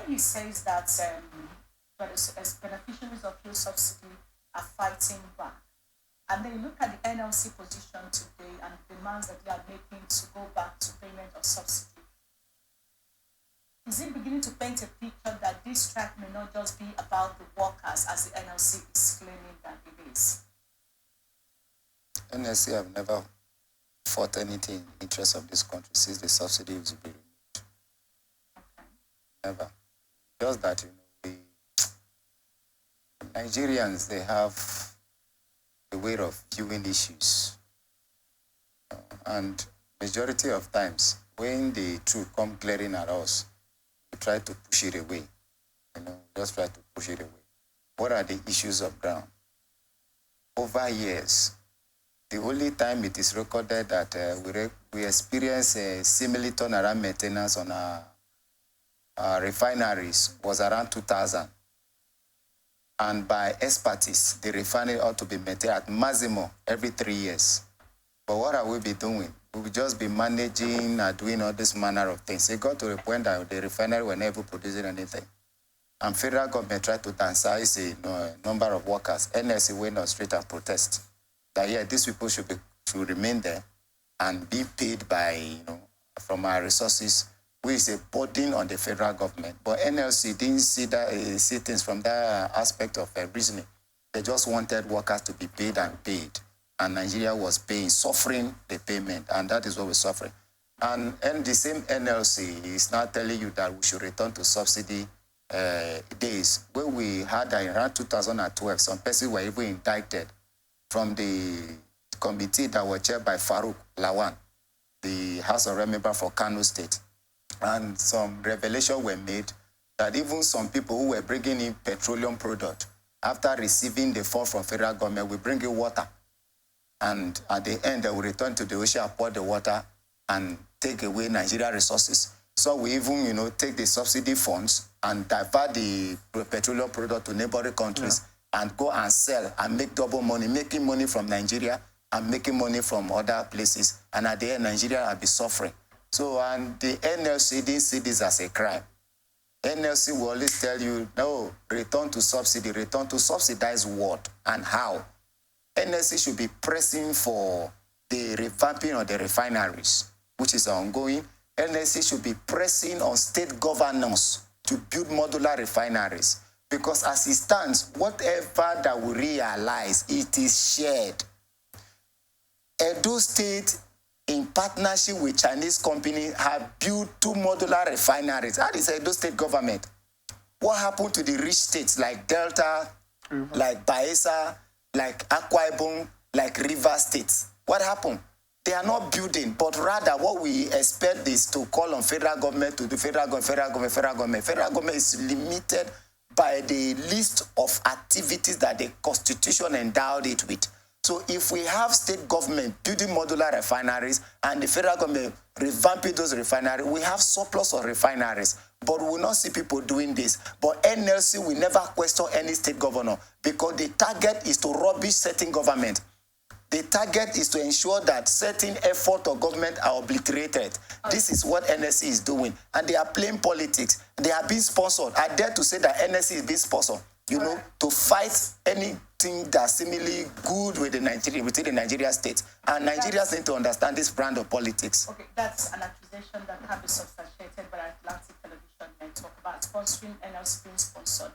he says that beneficiaries of fuel subsidy are fighting back, and then you look at the NLC position today and the demands that they are making to go back to payment of subsidy, is it beginning to paint a picture that this strike may not just be about the workers as the NLC is claiming that it is? NLC have never fought anything in the interest of this country since the subsidy was removed. Okay. Never. Just that, we Nigerians, they have a way of viewing issues. And majority of times, when the truth come glaring at us, we try to push it away. Just try to push it away. What are the issues of ground? Over years, the only time it is recorded that we experience a similar turnaround maintenance on our refineries was around 2000. And by expertise, the refinery ought to be maintained at maximum every 3 years. But what are we be doing? We will just be managing and doing all this manner of things. It got to the point that the refinery were never producing anything. And federal government tried to downsize a number of workers. NSC went on street and protest that, yeah, these people should remain there and be paid by, from our resources, which is a burden on the federal government. But NLC didn't see things from that aspect of reasoning. They just wanted workers to be paid and paid. And Nigeria was paying, suffering the payment, and that is what we're suffering. And the same NLC is now telling you that we should return to subsidy days. When we had around 2012, some persons were even indicted from the committee that were chaired by Farouk Lawan, the House of Rep member for Kano State. And some revelations were made that even some people who were bringing in petroleum product, after receiving the fund from federal government, will bring in water. And at the end, they will return to the ocean, pour the water, and take away Nigeria resources. So we even, take the subsidy funds and divert the petroleum product to neighboring countries and go and sell and make double money, making money from Nigeria and making money from other places. And at the end, Nigeria will be suffering. So, and the NLC didn't see this as a crime. NLC will always tell you, no, return to subsidy. Return to subsidize what and how? NLC should be pressing for the revamping of the refineries, which is ongoing. NLC should be pressing on state governors to build modular refineries. Because as it stands, whatever that we realize, it is shared. Edo State, in partnership with Chinese companies, have built 2 modular refineries. That is Edo State government. What happened to the rich states like Delta, like Bayelsa, like Akwa Ibom, like River States? What happened? They are not building, but rather what we expect is to call on federal government to do federal government. Federal government is limited by the list of activities that the Constitution endowed it with. So if we have state government building modular refineries and the federal government revamping those refineries, we have surplus of refineries. But we will not see people doing this. But NLC will never question any state governor because the target is to rubbish certain government. The target is to ensure that certain efforts of government are obliterated. This is what NSC is doing. And they are playing politics. They are being sponsored. I dare to say that NSC is being sponsored, to fight anything that's seemingly good with within the Nigeria state. And Nigerians need to understand this brand of politics. Okay, that's an accusation that can be substantiated by Atlantic Television Network about sponsoring NLC being sponsored